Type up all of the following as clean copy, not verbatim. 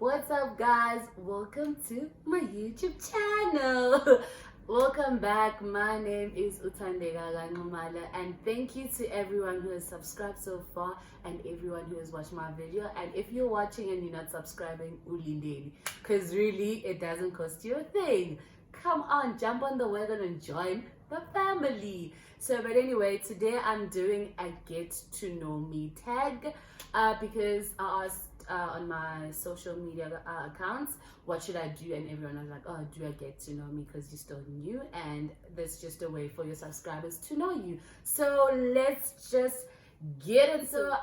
What's up, guys? Welcome to my YouTube channel. Welcome back. My name is Uthandeka Ganqumala, and thank you to everyone who has subscribed so far and everyone who has watched my video. And if you're watching and you're not subscribing, ulindeni, because really it doesn't cost you a thing. Come on, jump on the wagon and join the family. So, but anyway, today I'm doing a get to know me tag because I asked on my social media accounts, what should I do? And everyone was like, oh, do I get to know me because you're still new, and that's just a way for your subscribers to know you. So let's just get into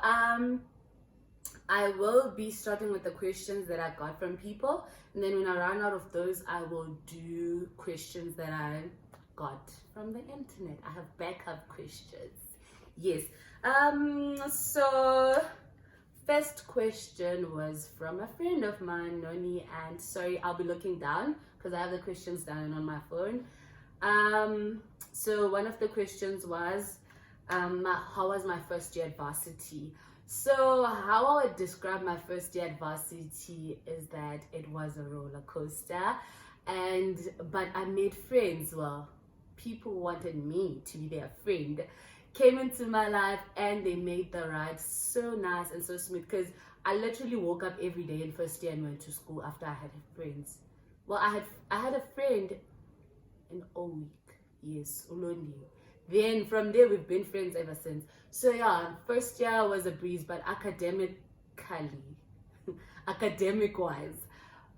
I will be starting with the questions that I got from people, and then when I run out of those, I will do questions that I got from the internet. I have backup questions. Yes. So first question was from a friend of mine, Noni, and sorry, I'll be looking down because I have the questions down on my phone. So one of the questions was, how was my first year at varsity? So how I would describe my first year at varsity is that it was a roller coaster, but I made friends. Well, people wanted me to be their friend, came into my life, and they made the ride so nice and so smooth, because I literally woke up every day in first year and went to school after I had friends. Well, I had a friend in all week. Yes, Ulondi. Then from there we've been friends ever since. So yeah, first year was a breeze, but academic wise,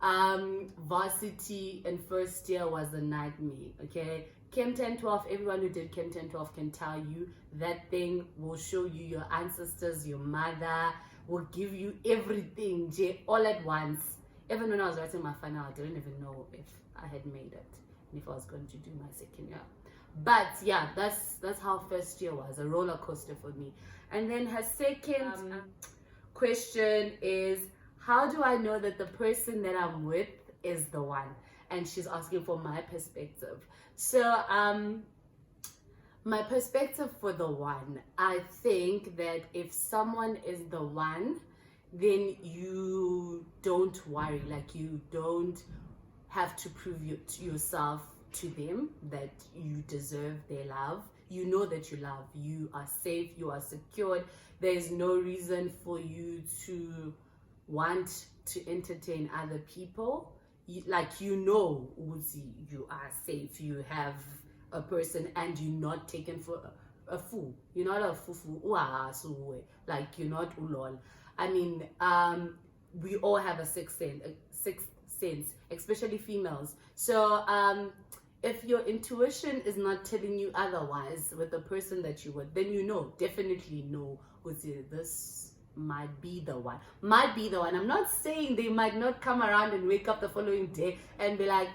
varsity and first year was a nightmare. Okay, Chem 10-12, everyone who did Chem 10-12 can tell you that thing will show you your ancestors, your mother, will give you everything all at once. Even when I was writing my final, I didn't even know if I had made it and if I was going to do my second year. But yeah, that's how first year was, a roller coaster for me. And then her second question is, how do I know that the person that I'm with is the one? And she's asking for my perspective. So my perspective for the one, I think that if someone is the one, then you don't worry, like you don't have to prove to yourself to them that you deserve their love. You know that you love, you are safe, you are secured. There's no reason for you to want to entertain other people. Like, you know, Uzi, you are safe, you have a person, and you're not taken for a fool. You're not a fufu, like you're not ulol. I mean, we all have a sixth sense, especially females. So if your intuition is not telling you otherwise with the person that you with, then you know, definitely know, Uzi, this might be the one. I'm not saying they might not come around and wake up the following day and be like,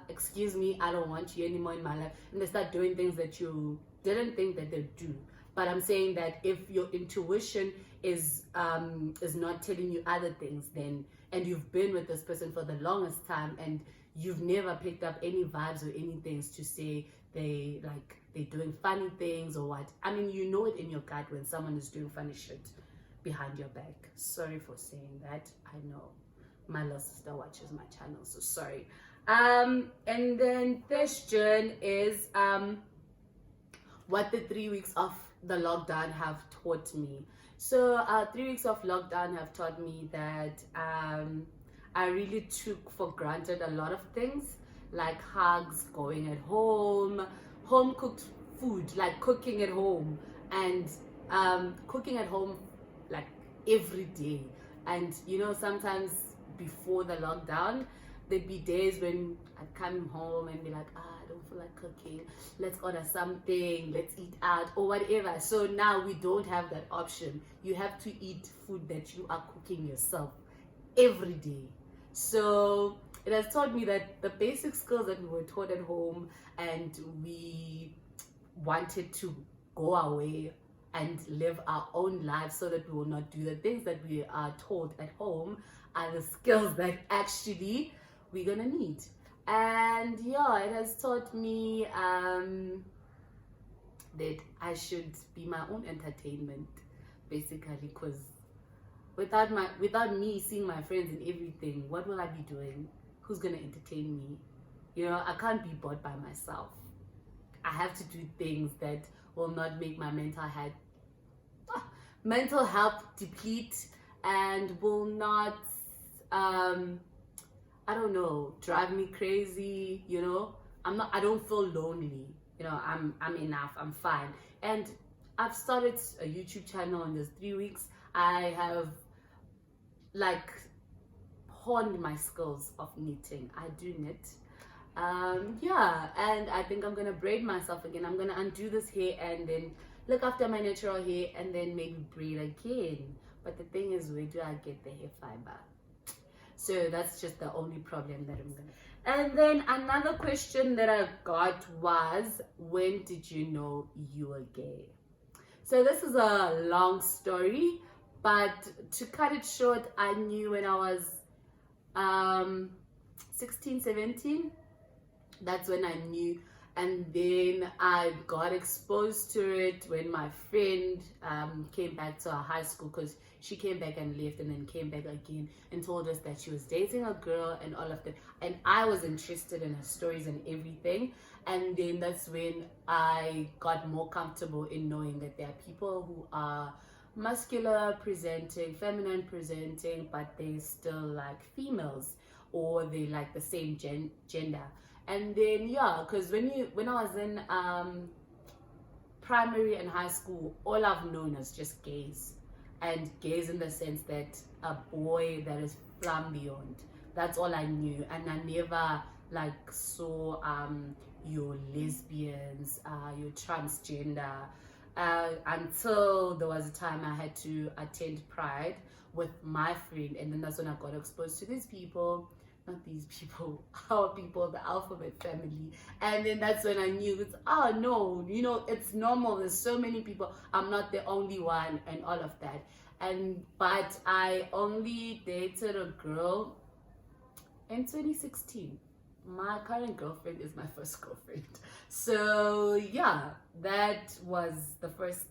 excuse me, I don't want you anymore in my life, and they start doing things that you didn't think that they'd do. But I'm saying that if your intuition is not telling you other things, then, and you've been with this person for the longest time and you've never picked up any vibes or anything to say they're doing funny things or what. I mean, you know it in your gut when someone is doing funny shit behind your back. Sorry for saying that. I know my little sister watches my channel, so sorry. And then question is what the 3 weeks of the lockdown have taught me. So 3 weeks of lockdown have taught me that I really took for granted a lot of things, like hugs, going at home cooked food, like cooking at home, and cooking at home like every day. And you know, sometimes before the lockdown, there'd be days when I'd come home and be like, I don't feel like cooking, let's order something, let's eat out or whatever. So now we don't have that option. You have to eat food that you are cooking yourself every day. So it has taught me that the basic skills that we were taught at home and we wanted to go away and live our own lives so that we will not do the things that we are taught at home are the skills that actually we're gonna need. And yeah, it has taught me that I should be my own entertainment, basically, because without me seeing my friends and everything, what will I be doing? Who's gonna entertain me? I can't be bored by myself. I have to do things that will not make my mental health deplete, and will not I don't know, drive me crazy. I don't feel lonely. I'm enough, I'm fine. And I've started a YouTube channel in these 3 weeks. I have like honed my skills of knitting. I do knit. Yeah, and I think I'm gonna braid myself again. I'm gonna undo this hair and then look after my natural hair and then maybe braid again. But the thing is, where do I get the hair fiber? So that's just the only problem that I'm gonna. And then another question that I got was, when did you know you were gay? So this is a long story, but to cut it short, I knew when I was 16, 17. That's when I knew. And then I got exposed to it when my friend came back to our high school, because she came back and left and then came back again and told us that she was dating a girl and all of that. And I was interested in her stories and everything. And then that's when I got more comfortable in knowing that there are people who are muscular presenting, feminine presenting, but they still like females, or they like the same gender. And then yeah, because when I was in primary and high school, all I've known is just gays. And gays in the sense that a boy that is flamboyant. That's all I knew. And I never like saw your lesbians, your transgender, until there was a time I had to attend Pride with my friend, and then that's when I got exposed to these people. Not these people, our people, the alphabet family. And then that's when I knew it's, oh no, it's normal. There's so many people. I'm not the only one and all of that. But I only dated a girl in 2016. My current girlfriend is my first girlfriend. So yeah, that was the first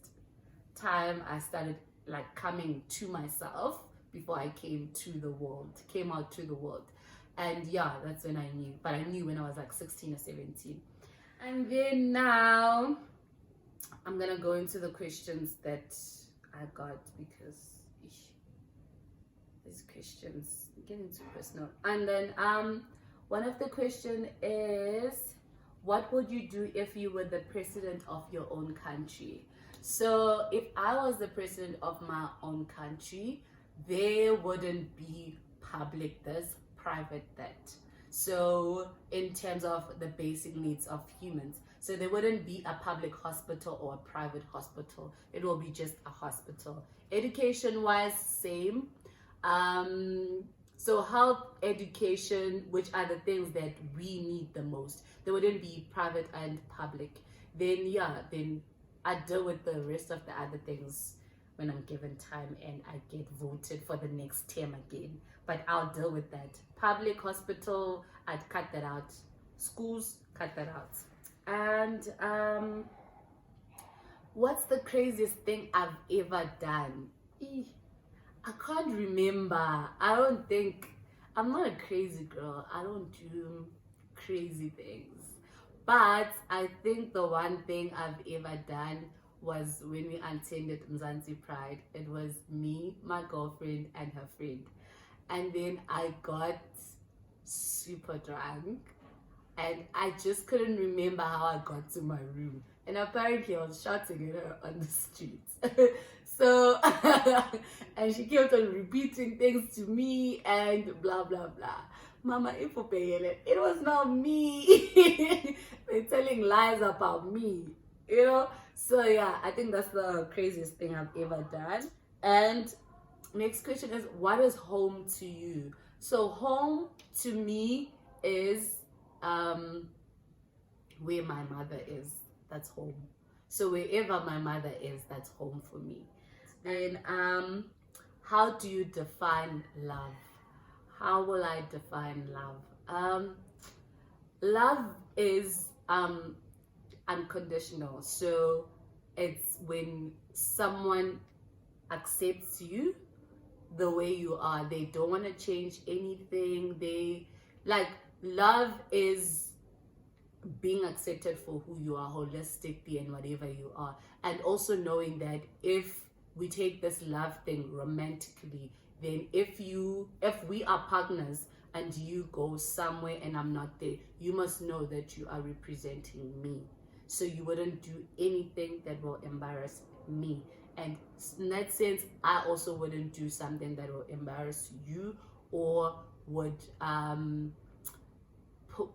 time I started like coming to myself before I came out to the world. And yeah, that's when I knew. But I knew when I was like 16 or 17. And then now, I'm going to go into the questions that I got, because these questions get into personal. And then one of the question is, what would you do if you were the president of your own country? So if I was the president of my own country, there wouldn't be public this, private that. So in terms of the basic needs of humans, so there wouldn't be a public hospital or a private hospital. It will be just a hospital. Education wise, same. So health, education, which are the things that we need the most, there wouldn't be private and public. Then I deal with the rest of the other things when I'm given time and I get voted for the next term again. But I'll deal with that. Public hospital, I'd cut that out. Schools, cut that out. And what's the craziest thing I've ever done? I can't remember. I'm not a crazy girl. I don't do crazy things. But I think the one thing I've ever done was when we attended Mzansi Pride. It was me, my girlfriend, and her friend. And then I got super drunk, and I just couldn't remember how I got to my room. And apparently I was shouting at her on the streets. So, and she kept on repeating things to me and blah, blah, blah. Mama, it was not me. They're telling lies about me, So yeah, I think that's the craziest thing I've ever done. And next question is, what is home to you? So home to me is where my mother is. That's home. So wherever my mother is, that's home for me. And how do you define love? How will I define love? Love is unconditional. So it's when someone accepts you the way you are. They don't want to change anything. They like, love is being accepted for who you are holistically and whatever you are, and also knowing that if we take this love thing romantically, then if we are partners and you go somewhere and I'm not there, you must know that you are representing me, so you wouldn't do anything that will embarrass me. And in that sense, I also wouldn't do something that will embarrass you or would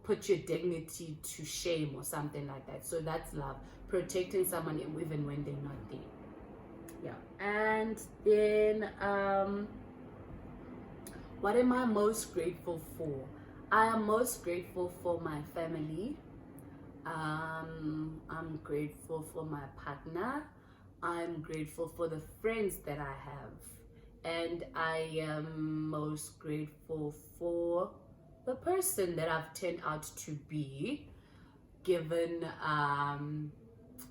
put your dignity to shame or something like that. So that's love, protecting someone even when they're not there. Yeah. And then what am I most grateful for? I am most grateful for my family. I'm grateful for my partner. I'm grateful for the friends that I have, and I am most grateful for the person that I've turned out to be, given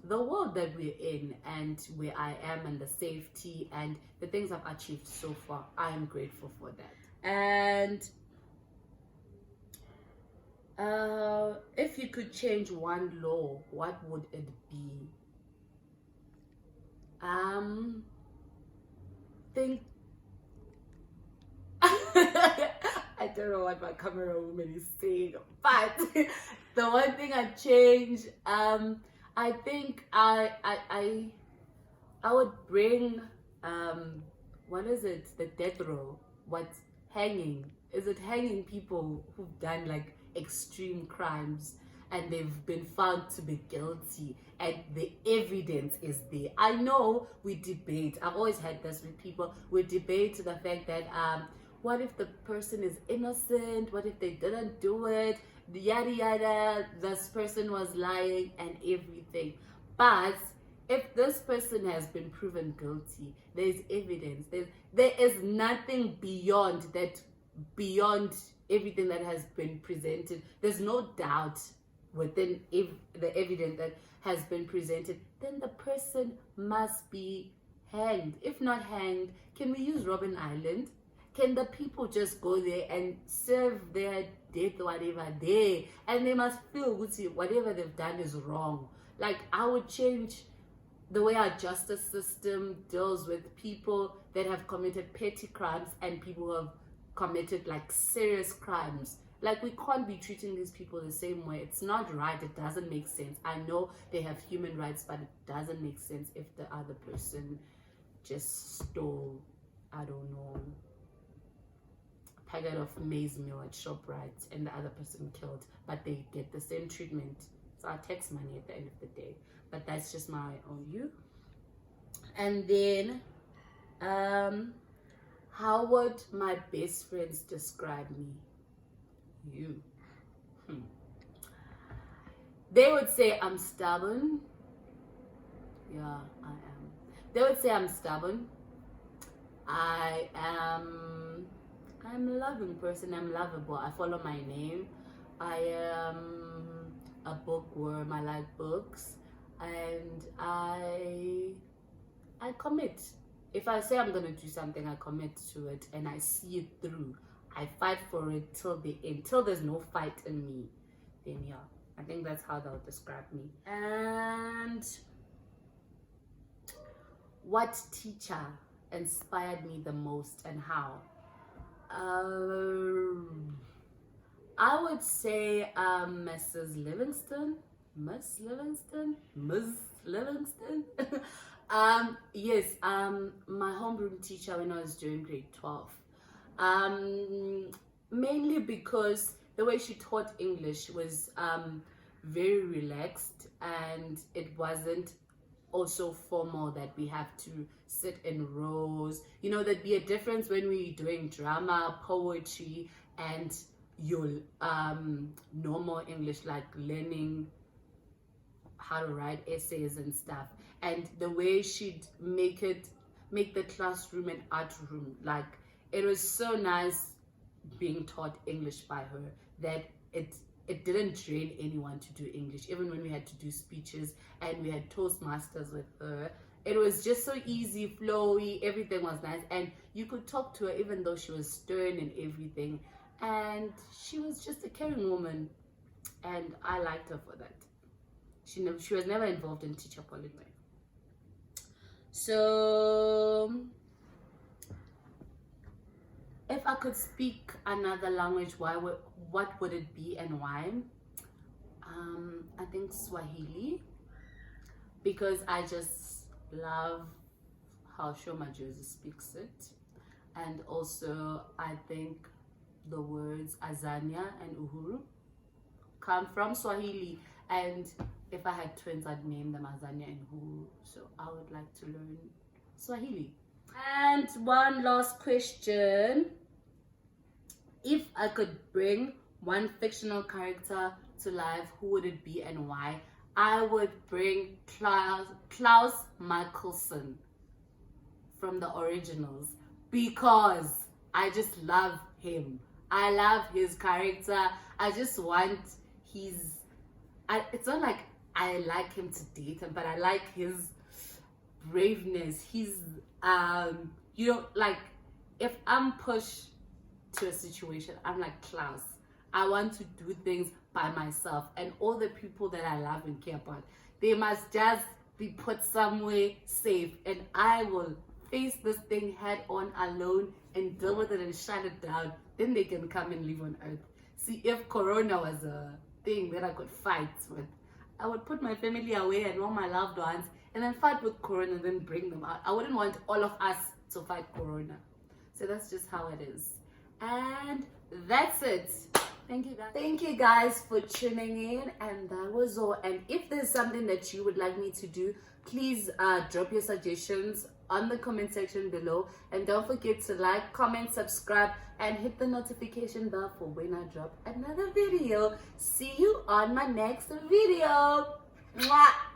the world that we're in and where I am and the safety and the things I've achieved so far. I am grateful for that. And if you could change one law, what would it be? Think I don't know what my camera woman is saying, but the one thing I change, I think I would bring what is it? The death row. What's hanging? Is it hanging people who've done like extreme crimes and they've been found to be guilty and the evidence is there? I know we debate. I've always had this with people. We debate the fact that what if the person is innocent? What if they didn't do it? Yada yada. This person was lying and everything. But if this person has been proven guilty, there's evidence. There is nothing beyond that, beyond everything that has been presented. There's no doubt within the evidence that has been presented. Then the person must be hanged. If not hanged, can we use Robben Island? Can the people just go there and serve their death, whatever there, and they must feel whatever they've done is wrong? Like, I would change the way our justice system deals with people that have committed petty crimes and people who have committed like serious crimes. Like, we can't be treating these people the same way. It's not right. It doesn't make sense. I know they have human rights, but it doesn't make sense if the other person just stole, I don't know, a packet of maize meal at ShopRite and the other person killed, but they get the same treatment. It's our tax money at the end of the day. But that's just my own view. And then how would my best friends describe me? You. They would say I'm stubborn. Yeah, I am. They would say I'm stubborn. I'm a loving person. I'm lovable. I follow my name. I am a bookworm. I like books. And I commit. If I say I'm going to do something, I commit to it and I see it through. I fight for it till the end, till there's no fight in me. Then yeah, I think that's how they'll describe me. And what teacher inspired me the most and how? I would say Mrs. Livingston. Miss Livingston? Yes, my homeroom teacher when I was doing grade 12. Mainly because the way she taught English was very relaxed, and it wasn't also formal that we have to sit in rows. You know, there'd be a difference when we're doing drama, poetry, and your normal English, like learning how to write essays and stuff. And the way she'd make the classroom an art room, like, it was so nice being taught English by her that it didn't drain anyone to do English. Even when we had to do speeches and we had Toastmasters with her, It was just so easy, flowy, everything was nice, and you could talk to her even though she was stern and everything. And she was just a caring woman, and I liked her for that. She was never involved in teacher polygamy. So if I could speak another language, what would it be and why? I think Swahili, because I just love how Shoma Josie speaks it, and also I think the words Azania and Uhuru come from Swahili, and if I had twins I'd name them Azania and Uhuru, so I would like to learn Swahili. And one last question: if I could bring one fictional character to life, who would it be and why? I would bring Klaus Michelson from the originals, because I just love him. I love his character. I just want it's not like I like him to date him, but I like his braveness. He's like, if I'm pushed to a situation, I'm like Klaus. I want to do things by myself, and all the people that I love and care about, they must just be put somewhere safe, and I will face this thing head on alone and deal with it and shut it down. Then they can come and live on earth. See, if Corona was a thing that I could fight with, I would put my family away and all my loved ones and then fight with Corona and then bring them out. I wouldn't want all of us to fight Corona. So that's just how it is. And that's it. Thank you guys for tuning in, and that was all. And if there's something that you would like me to do, please drop your suggestions on the comment section below, and don't forget to like, comment, subscribe, and hit the notification bell for when I drop another video. See you on my next video. Mwah!